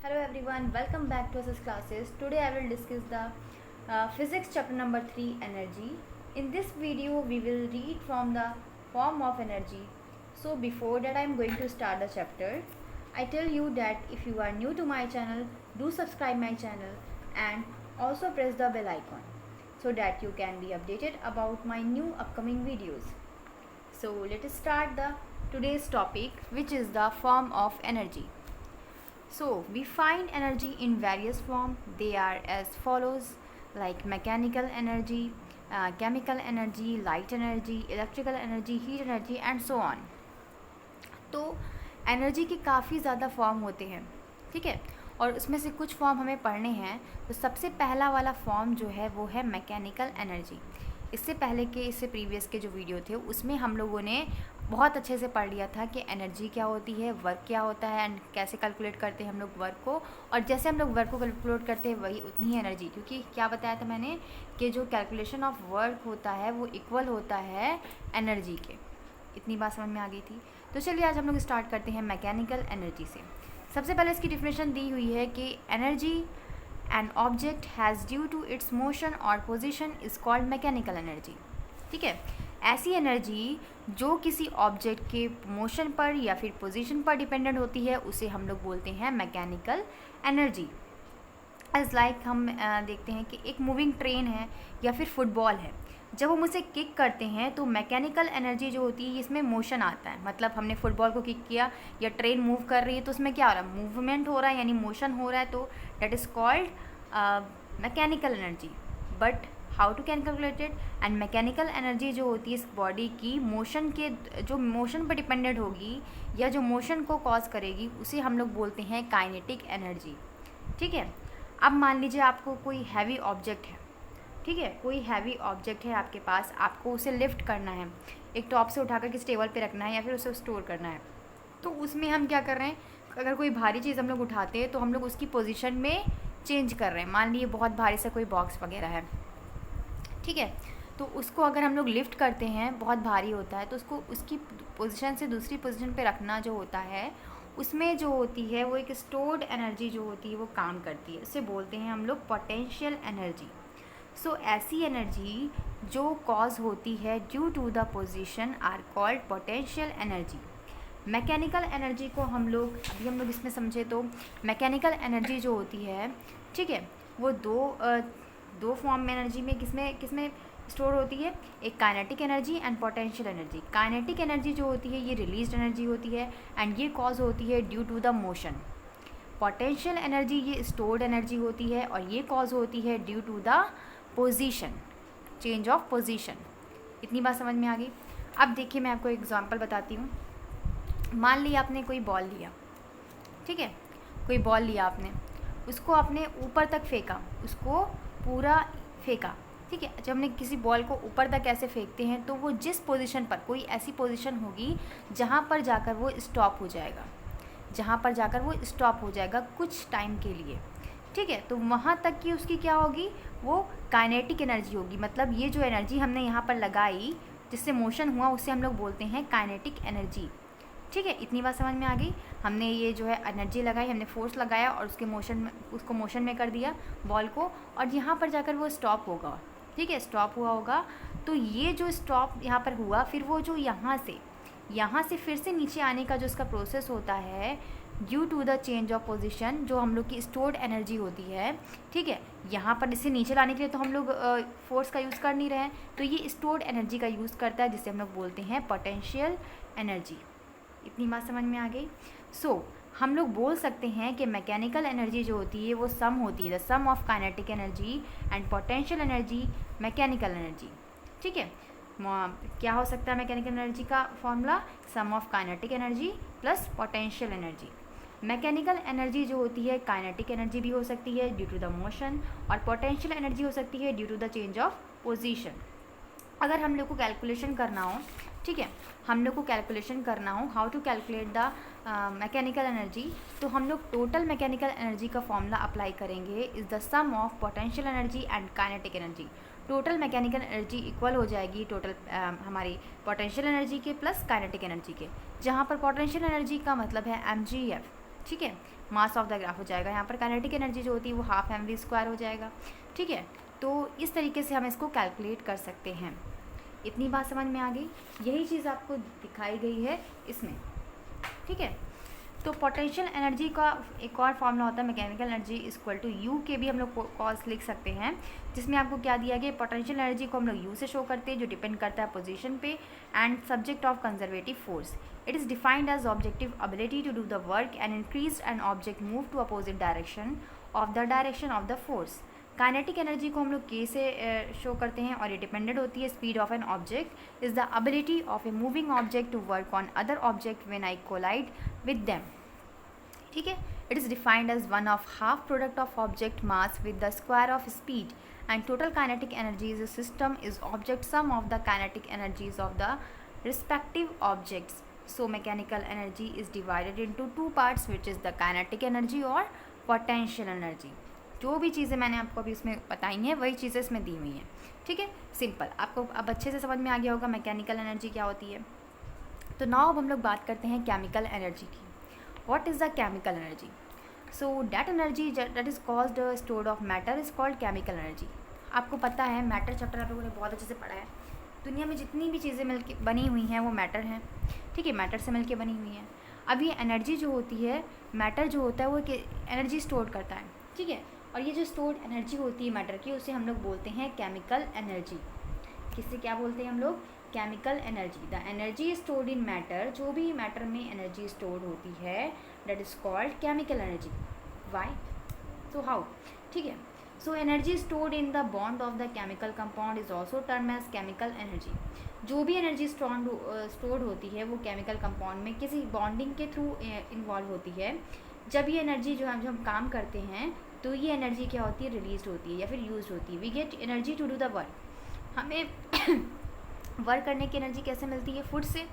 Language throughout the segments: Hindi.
Hello everyone, welcome back to SS classes. Today I will discuss the physics chapter number 3 energy. In this video we will read from the form of energy. So before that I am going to start the chapter. I tell you that if you are new to my channel, do subscribe my channel and also press the bell icon so that you can be updated about my new upcoming videos. So let us start the today's topic, which is the form of energy. So we find energy in various forms. They are as follows, like mechanical energy, chemical energy, light energy, electrical energy, heat energy and so on. तो एनर्जी के काफ़ी ज़्यादा फॉर्म होते हैं, ठीक है, और उसमें से कुछ फॉर्म हमें पढ़ने हैं. तो सबसे पहला वाला फॉर्म जो है वो है मैकेनिकल एनर्जी. इससे प्रीवियस के जो वीडियो थे उसमें हम लोगों ने बहुत अच्छे से पढ़ लिया था कि एनर्जी क्या होती है, वर्क क्या होता है एंड कैसे कैलकुलेट करते हैं हम लोग वर्क को. और जैसे हम लोग वर्क को कैलकुलेट करते हैं वही उतनी ही एनर्जी, क्योंकि क्या बताया था मैंने कि जो कैलकुलेशन ऑफ वर्क होता है वो इक्वल होता है एनर्जी के. इतनी बात समझ में आ गई थी. तो चलिए आज हम लोग स्टार्ट करते हैं मैकेनिकल एनर्जी से. सबसे पहले इसकी डिफिनेशन दी हुई है कि energy an object has due to its motion और position is called mechanical energy. ठीक है, ऐसी एनर्जी जो किसी ऑब्जेक्ट के मोशन पर या फिर पोजीशन पर डिपेंडेंट होती है उसे हम लोग बोलते हैं मैकेनिकल एनर्जी. एज लाइक हम देखते हैं कि एक मूविंग ट्रेन है या फिर फुटबॉल है. जब हम उसे किक करते हैं तो मैकेनिकल एनर्जी जो होती है इसमें मोशन आता है. मतलब हमने फुटबॉल को किक किया या ट्रेन मूव कर रही है तो उसमें क्या हो रहा है, मूवमेंट हो रहा है यानी मोशन हो रहा है. तो that is called mechanical energy. But how to can calculated. And mechanical energy जो होती है इस बॉडी की मोशन के जो मोशन पर डिपेंडेंट होगी या जो मोशन को कॉज करेगी उसे हम लोग बोलते हैं काइनेटिक एनर्जी. ठीक है, अब मान लीजिए आपको कोई हैवी ऑब्जेक्ट है. ठीक है, कोई हैवी ऑब्जेक्ट है आपके पास, आपको उसे लिफ्ट करना है, एक टॉप से उठाकर किसी टेबल पे रखना है या फिर उसे स्टोर करना है. तो उसमें हम क्या कर रहे हैं, अगर कोई भारी चीज़ हम लोग उठाते हैं तो हम लोग उसकी पोजीशन में चेंज कर रहे हैं. मान लीजिए बहुत भारी सा कोई बॉक्स वगैरह है, ठीक है, तो उसको अगर हम लोग लिफ्ट करते हैं, बहुत भारी होता है, तो उसको उसकी पोजीशन से दूसरी पोजीशन पे रखना जो होता है उसमें जो होती है वो एक स्टोर्ड एनर्जी जो होती है वो काम करती है. इसे बोलते हैं हम लोग पोटेंशियल एनर्जी. सो ऐसी एनर्जी जो कॉज होती है due to the position are called potential energy. Mechanical energy को हम लोग इसमें समझे तो मैकेनिकल एनर्जी जो होती है, ठीक है, वो दो फॉर्म में एनर्जी में किसमें स्टोर होती है. एक kinetic energy and potential energy. Kinetic energy जो होती है ये रिलीज्ड एनर्जी होती है एंड ये कॉज होती है due to the motion. Potential energy ये स्टोर्ड एनर्जी होती है और ये कॉज होती है due to the position, change of position. इतनी बात समझ में आ गई. अब देखिए मैं आपको एग्जांपल बताती हूँ. मान लिया आपने कोई बॉल लिया, ठीक है, कोई बॉल लिया आपने, उसको आपने ऊपर तक फेंका, उसको पूरा फेंका. ठीक है, जब हमने किसी बॉल को ऊपर तक ऐसे फेंकते हैं तो वो जिस पोजीशन पर, कोई ऐसी पोजीशन होगी जहाँ पर जाकर वो स्टॉप हो जाएगा, कुछ टाइम के लिए. ठीक है, तो वहाँ तक की उसकी क्या होगी, वो काइनेटिक एनर्जी होगी. मतलब ये जो एनर्जी हमने यहाँ पर लगाई जिससे मोशन हुआ उसे हम लोग बोलते हैं काइनेटिक एनर्जी. ठीक है, इतनी बात समझ में आ गई. हमने ये जो है एनर्जी लगाई, हमने फोर्स लगाया और उसको मोशन में कर दिया बॉल को, और यहाँ पर जाकर वो स्टॉप होगा. ठीक है, स्टॉप हुआ होगा. तो ये जो स्टॉप यहाँ पर हुआ, फिर वो जो यहाँ से फिर से नीचे आने का जो इसका प्रोसेस होता है due to the change of position, जो हम लोग की स्टोर्ड एनर्जी होती है. ठीक है, यहाँ पर इसे नीचे लाने के लिए तो हम लोग फोर्स का यूज़ कर नहीं रहे हैं, तो ये स्टोर्ड एनर्जी का यूज़ करता है जिसे हम लोग बोलते हैं पोटेंशियल एनर्जी. इतनी बात समझ में आ गई. सो हम लोग बोल सकते हैं कि मैकेनिकल एनर्जी जो होती है वो सम होती है, the sum of kinetic energy and potential energy mechanical energy. ठीक है, क्या हो सकता है मैकेनिकल एनर्जी का formula, sum of kinetic energy plus potential energy. Mechanical energy जो होती है काइनेटिक एनर्जी भी हो सकती है ड्यू टू द मोशन, और पोटेंशियल एनर्जी हो सकती है due to the change of position. अगर हम लोग को कैलकुलेशन करना हो, ठीक है, हम लोग को कैलकुलेशन करना हो how to calculate the mechanical energy, तो हम लोग टोटल मैकेनिकल एनर्जी का फॉर्मूला अप्लाई करेंगे, is the sum of potential energy and kinetic energy. Total mechanical energy equal हो जाएगी टोटल हमारी पोटेंशियल एनर्जी के प्लस काइनेटिक एनर्जी के, जहाँ पर पोटेंशियल एनर्जी का मतलब है mgf. ठीक है, मास ऑफ द ग्राफ हो जाएगा। यहाँ पर काइनेटिक एनर्जी जो होती है वो हाफ mv² हो जाएगा। ठीक है, तो इस तरीके से हम इसको कैलकुलेट कर सकते हैं। इतनी बात समझ में आ गई, यही चीज़ आपको दिखाई गई है इसमें। ठीक है, तो पोटेंशियल एनर्जी का एक और फॉर्मूला होता है mechanical energy equal to U के भी हम लोग कॉस लिख सकते हैं, जिसमें आपको क्या दिया गया, पोटेंशियल एनर्जी को हम लोग यू से शो करते हैं जो डिपेंड करता है पोजीशन पे and subject of conservative force. It is defined as objective ability to do the work and increase an object move to opposite direction of the force. Kinetic energy को हम लोग के से शो करते हैं और ये डिपेंडेंट होती है speed of an object is the ability of a moving object to work on other object when I collide with them. ठीक है, it is defined as one of half product of object mass with the square of speed and total kinetic energies system is object sum of the kinetic energies of the respective objects. So mechanical energy is divided into two parts which is the kinetic energy और पोटेंशियल एनर्जी। जो भी चीज़ें मैंने आपको अभी इसमें बताई हैं वही चीज़ें इसमें दी हुई हैं। ठीक है, सिंपल, आपको अब अच्छे से समझ में आ गया होगा मैकेनिकल एनर्जी क्या होती है। तो नाउ अब हम लोग बात करते हैं केमिकल एनर्जी की। What is the chemical energy? So that energy that is caused stored of matter is called chemical energy. आपको पता है मैटर चैप्टर आप लोगों ने बहुत अच्छे से पढ़ा है। दुनिया में जितनी भी चीज़ें मिलके बनी हुई हैं वो मैटर हैं। ठीक है, मैटर से मिलके बनी हुई हैं। अब ये एनर्जी जो होती है, मैटर जो होता है वो एनर्जी स्टोर करता है। ठीक है, और ये जो स्टोर्ड एनर्जी होती है मैटर की उसे हम लोग बोलते हैं केमिकल एनर्जी। किससे क्या बोलते हैं हम लोग, chemical energy. The energy stored in matter, जो भी मैटर में एनर्जी स्टोर्ड होती है that is called chemical energy. Why, so how, ठीक है। So energy stored in the bond of the chemical compound is also term as chemical energy. जो भी एनर्जी स्टोर्ड होती है वो केमिकल कंपाउंड में किसी बॉन्डिंग के थ्रू इन्वॉल्व होती है। जब ये एनर्जी जो हम काम करते हैं तो ये एनर्जी क्या होती है, रिलीज होती है या फिर यूज होती है। We get energy to do the work. हमें वर्क करने की एनर्जी कैसे मिलती है, फूड से,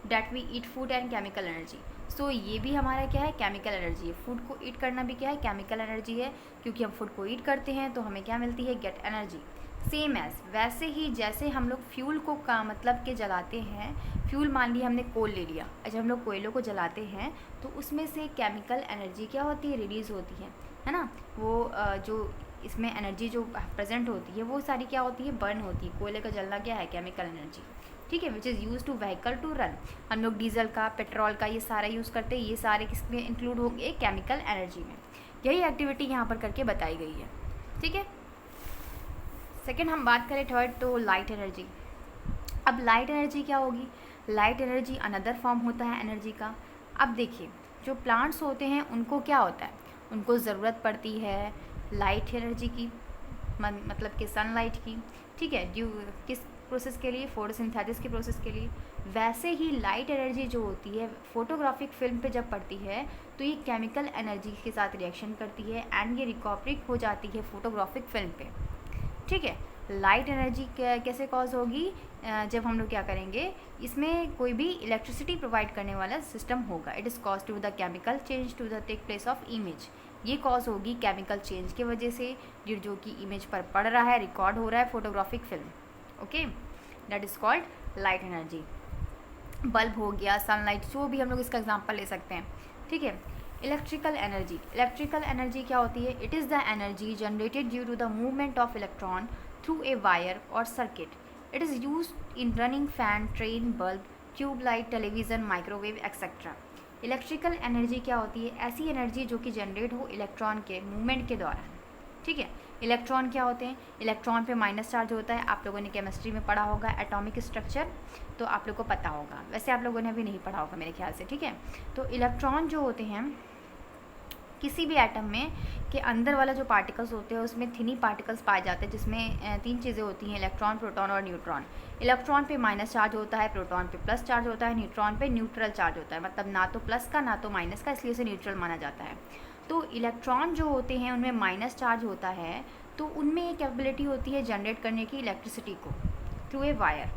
that we eat food and chemical energy. So ये भी हमारा क्या है, केमिकल एनर्जी है। फूड को ईट करना भी क्या है, केमिकल एनर्जी है, क्योंकि हम फूड को ईट करते हैं तो हमें क्या मिलती है, गेट एनर्जी। सेम एज, वैसे ही जैसे हम लोग फ्यूल को का मतलब के जलाते हैं, फ्यूल मान लिया हमने कोल ले लिया, जब हम लोग कोयलों को जलाते हैं तो उसमें से केमिकल एनर्जी क्या होती है, रिलीज़ होती है ना। वो जो इसमें एनर्जी जो प्रेजेंट होती है वो सारी क्या होती है, बर्न होती है। कोयले का जलना क्या है, केमिकल एनर्जी। ठीक है, which is use to vehicle to run. हम लोग डीजल का, पेट्रोल का ये सारा यूज़ करते हैं, ये सारे किसमें इंक्लूड होंगे, केमिकल एनर्जी में। यही एक्टिविटी यहाँ पर करके बताई गई है। ठीक है, सेकेंड हम बात करें थर्ड, तो लाइट एनर्जी। अब लाइट एनर्जी क्या होगी, लाइट एनर्जी अनदर फॉर्म होता है एनर्जी का। अब देखिए, जो प्लांट्स होते हैं उनको क्या होता है, उनको ज़रूरत पड़ती है लाइट एनर्जी की, मतलब कि सनलाइट की। ठीक है, ड्यू किस प्रोसेस के लिए, फोटोसिंथेसिस के प्रोसेस के लिए। वैसे ही लाइट एनर्जी जो होती है फोटोग्राफिक फिल्म पे जब पड़ती है तो ये केमिकल एनर्जी के साथ रिएक्शन करती है एंड ये रिकॉपरिक हो जाती है फोटोग्राफिक फिल्म पे। ठीक है, लाइट एनर्जी कैसे कॉज होगी, जब हम लोग क्या करेंगे, इसमें कोई भी इलेक्ट्रिसिटी प्रोवाइड करने वाला सिस्टम होगा। It is cause to the chemical change to the take place of image. ये कॉज होगी केमिकल चेंज की वजह से, जो कि इमेज पर पड़ रहा है, रिकॉर्ड हो रहा है photographic film. Okay, that is called light energy. Bulb हो गया, सनलाइट, जो भी हम लोग इसका एग्जांपल ले सकते हैं। ठीक है, इलेक्ट्रिकल एनर्जी। इलेक्ट्रिकल एनर्जी क्या होती है, it is the energy generated due to the movement of electron through a wire और circuit. It is use in running fan, train, bulb, tube light, television, microwave etcetera. Electrical energy क्या होती है, ऐसी एनर्जी जो कि जनरेट हो इलेक्ट्रॉन के मूवमेंट के दौरान। ठीक है, इलेक्ट्रॉन क्या होते हैं, इलेक्ट्रॉन पे माइनस चार्ज होता है। आप लोगों ने केमिस्ट्री में पढ़ा होगा एटॉमिक स्ट्रक्चर, तो आप लोग को पता होगा। वैसे आप लोगों ने अभी नहीं पढ़ा होगा मेरे ख्याल से। ठीक है, तो इलेक्ट्रॉन जो होते हैं किसी भी एटम में के अंदर वाला जो पार्टिकल्स होते हैं उसमें थिनी पार्टिकल्स पाए जाते हैं, जिसमें तीन चीज़ें होती हैं, इलेक्ट्रॉन, प्रोटॉन और न्यूट्रॉन। इलेक्ट्रॉन पे माइनस चार्ज होता है, प्रोटॉन पे प्लस चार्ज होता है, न्यूट्रॉन पे न्यूट्रल चार्ज होता है, मतलब ना तो प्लस का ना तो माइनस का, इसलिए उसे न्यूट्रल माना जाता है। तो इलेक्ट्रॉन जो होते हैं उनमें माइनस चार्ज होता है, तो उनमें एक कैपेबिलिटी होती है जनरेट करने की इलेक्ट्रिसिटी को थ्रू ए वायर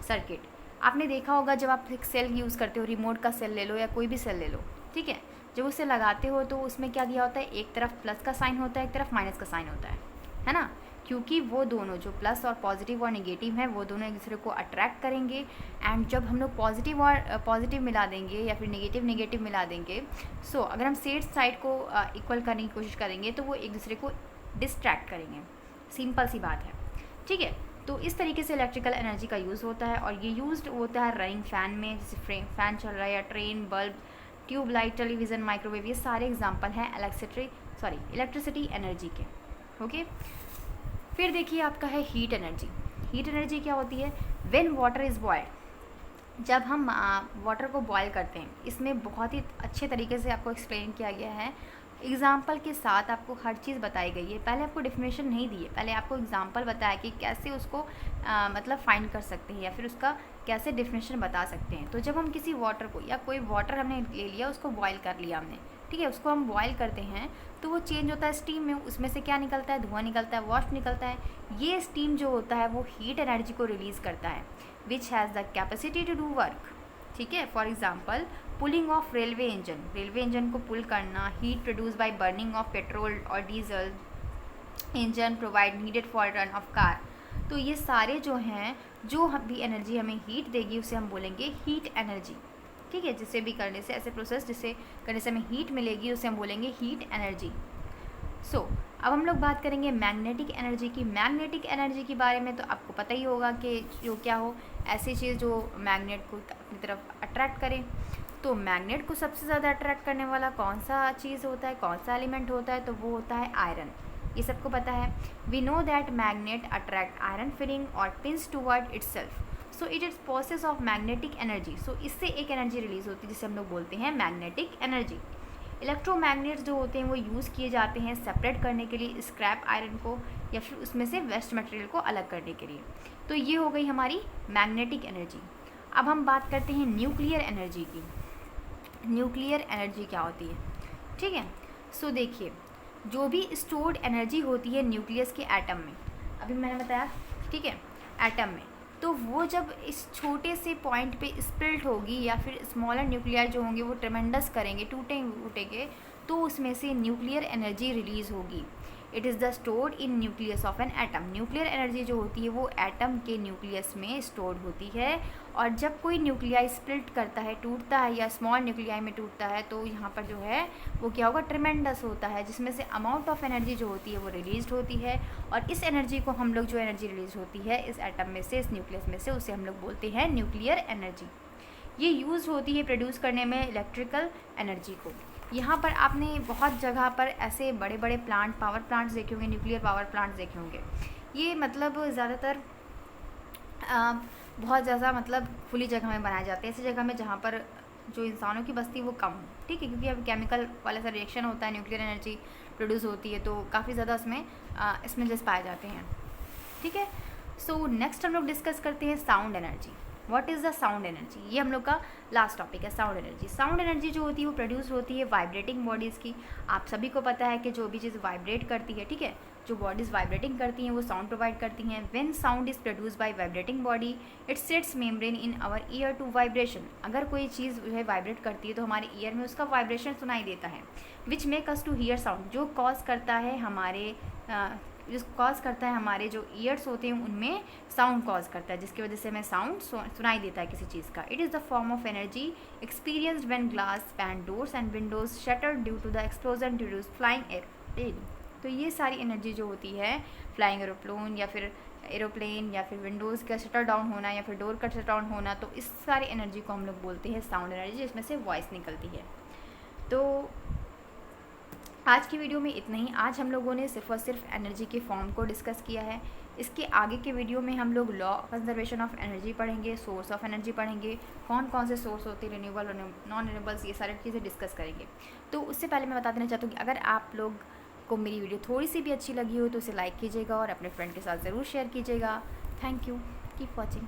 सर्किट। आपने देखा होगा जब आप एक सेल यूज़ करते हो, रिमोट का सेल ले लो या कोई भी सेल ले लो, ठीक है, जब उसे लगाते हो तो उसमें क्या दिया होता है, एक तरफ प्लस का साइन होता है, एक तरफ माइनस का साइन होता है ना। क्योंकि वो दोनों जो प्लस और पॉजिटिव और नेगेटिव हैं वो दोनों एक दूसरे को अट्रैक्ट करेंगे। एंड जब हम लोग पॉजिटिव और पॉजिटिव मिला देंगे या फिर नेगेटिव मिला देंगे, सो अगर हम सेट साइड को इक्वल करने की कोशिश करेंगे तो वो एक दूसरे को डिस्ट्रैक्ट करेंगे। सिंपल सी बात है, ठीक है। तो इस तरीके से इलेक्ट्रिकल एनर्जी का यूज़ होता है, और ये यूज्ड होता है रनिंग फ़ैन में, जैसे फ़ैन चल रहा है, या train, bulb, tube light, television, microwave, ये सारे एग्जांपल हैं इलेक्ट्रिसिटी एनर्जी के। ओके, फिर देखिए आपका है हीट एनर्जी। हीट एनर्जी क्या होती है? व्हेन वाटर इज़ बॉयल्ड, जब हम वाटर को बॉयल करते हैं, इसमें बहुत ही अच्छे तरीके से आपको एक्सप्लेन किया गया है, एग्जाम्पल के साथ आपको हर चीज़ बताई गई है। पहले आपको डेफिनेशन नहीं दी है, पहले आपको एग्जाम्पल बताया कि कैसे उसको मतलब फाइंड कर सकते हैं या फिर उसका कैसे डेफिनेशन बता सकते हैं। तो जब हम किसी वाटर को, या कोई वाटर हमने ले लिया, उसको बॉयल कर लिया हमने, ठीक है, उसको हम बॉयल करते हैं तो वो चेंज होता है स्टीम में। उसमें से क्या निकलता है? धुआं निकलता है, वाष्प निकलता है। ये स्टीम जो होता है वो हीट एनर्जी को रिलीज़ करता है, which has the capacity to do work, ठीक है। For example pulling of railway engine को पुल करना, heat produce by burning of petrol और diesel engine provide needed for run of car. तो ये सारे जो हैं, जो भी एनर्जी हमें हीट देगी उसे हम बोलेंगे हीट एनर्जी, ठीक है। जिसे भी करने से, ऐसे प्रोसेस जिसे करने से हमें हीट मिलेगी उसे हम बोलेंगे हीट एनर्जी। सो अब हम लोग बात करेंगे मैग्नेटिक एनर्जी की। मैग्नेटिक एनर्जी के बारे में तो आपको पता ही होगा कि जो क्या हो, ऐसी चीज़ जो मैग्नेट को अपनी तरफ अट्रैक्ट करे। तो मैग्नेट को सबसे ज़्यादा अट्रैक्ट करने वाला कौन सा चीज़ होता है, कौन सा एलिमेंट होता है? तो वो होता है आयरन। ये सबको पता है। We know that magnet attract iron filling और pins toward itself, so it is process of magnetic energy. So इससे एक एनर्जी रिलीज होती है जिसे हम लोग बोलते हैं मैग्नेटिक एनर्जी। इलेक्ट्रोमैग्नेट्स जो होते हैं वो यूज़ किए जाते हैं सेपरेट करने के लिए स्क्रैप आयरन को, या फिर उसमें से वेस्ट मटेरियल को अलग करने के लिए। तो ये हो गई हमारी मैग्नेटिक एनर्जी। अब हम बात करते हैं न्यूक्लियर एनर्जी की। न्यूक्लियर एनर्जी क्या होती है, ठीक है। सो देखिए, जो भी स्टोर्ड एनर्जी होती है न्यूक्लियस के एटम में, अभी मैंने बताया, ठीक है, एटम में, तो वो जब इस छोटे से पॉइंट पे स्प्लिट होगी, या फिर स्मॉलर न्यूक्लियर जो होंगे वो ट्रेमेंडस करेंगे, टूटेंगे, तो उसमें से न्यूक्लियर एनर्जी रिलीज़ होगी। It is the stored in nucleus of an atom. Nuclear energy जो होती है वो एटम के न्यूक्लियस में स्टोर्ड होती है। और जब कोई न्यूक्लियाई स्प्लिट करता है, टूटता है, या स्मॉल न्यूक्लियाई में टूटता है, तो यहाँ पर जो है वो क्या होगा? ट्रेमेंडस होता है, जिसमें से अमाउंट ऑफ एनर्जी जो होती है वो रिलीज होती है। और इस एनर्जी को हम लोग, जो एनर्जी रिलीज होती है इस एटम में से, इस न्यूक्लियस में से, उसे हम लोग बोलते हैं न्यूक्लियर एनर्जी। ये यूज़ होती है प्रोड्यूस करने में इलेक्ट्रिकल एनर्जी को। यहाँ पर आपने बहुत जगह पर ऐसे बड़े बड़े प्लांट, पावर प्लांट्स देखे होंगे, न्यूक्लियर पावर प्लांट्स देखे होंगे। ये मतलब ज़्यादातर बहुत ज़्यादा मतलब खुली जगह में बनाए जाते हैं, ऐसी जगह में जहाँ पर जो इंसानों की बस्ती वो कम हो, ठीक है। क्योंकि अब केमिकल वाला सा रिएक्शन होता है, न्यूक्लियर एनर्जी प्रोड्यूस होती है, तो काफ़ी ज़्यादा इसमें जैसे पाए जाते हैं, ठीक है। सो नेक्स्ट हम लोग डिस्कस करते हैं sound energy. What is the sound energy? ये हम लोग का लास्ट टॉपिक है, साउंड एनर्जी। साउंड एनर्जी जो होती है वो प्रोड्यूस होती है वाइब्रेटिंग बॉडीज़ की। आप सभी को पता है कि जो भी चीज़ वाइब्रेट करती है, ठीक है, जो बॉडीज़ वाइब्रेटिंग करती हैं वो साउंड प्रोवाइड करती हैं। When sound is produce by vibrating body, it sets membrane in our ear to vibration. अगर कोई चीज़ जो है वाइब्रेट करती है तो हमारे ईयर में उसका वाइब्रेशन सुनाई देता है, which make us to hear sound, जो कॉज करता है हमारे जो ईयर्स होते हैं उनमें साउंड कॉज करता है, जिसकी वजह से हमें साउंड सुनाई देता है किसी चीज़ का। It is the form of energy experienced when glass pane doors and windows shattered due to the explosion due to flying airplane. तो ये सारी एनर्जी जो होती है, फ्लाइंग एरोप्लेन या फिर विंडोज़ का शटर डाउन होना या फिर डोर का शटर डाउन होना, तो इस सारी एनर्जी को हम लोग बोलते हैं साउंड एनर्जी, जिसमें से वॉइस निकलती है। तो आज की वीडियो में इतना ही। आज हम लोगों ने सिर्फ और सिर्फ एनर्जी के फॉर्म को डिस्कस किया है। इसके आगे के वीडियो में हम लोग लॉ कंजर्वेशन ऑफ एनर्जी पढ़ेंगे, सोर्स ऑफ एनर्जी पढ़ेंगे, कौन कौन से सोर्स होते हैं, रिन्यूएबल और नॉन रिन्यूएबल्स, ये सारी चीज़ें डिस्कस करेंगे। तो उससे पहले मैं बता देना चाहती हूँ कि अगर आप लोग को मेरी वीडियो थोड़ी सी भी अच्छी लगी हो तो उसे लाइक कीजिएगा और अपने फ्रेंड के साथ ज़रूर शेयर कीजिएगा। Thank you, keep watching.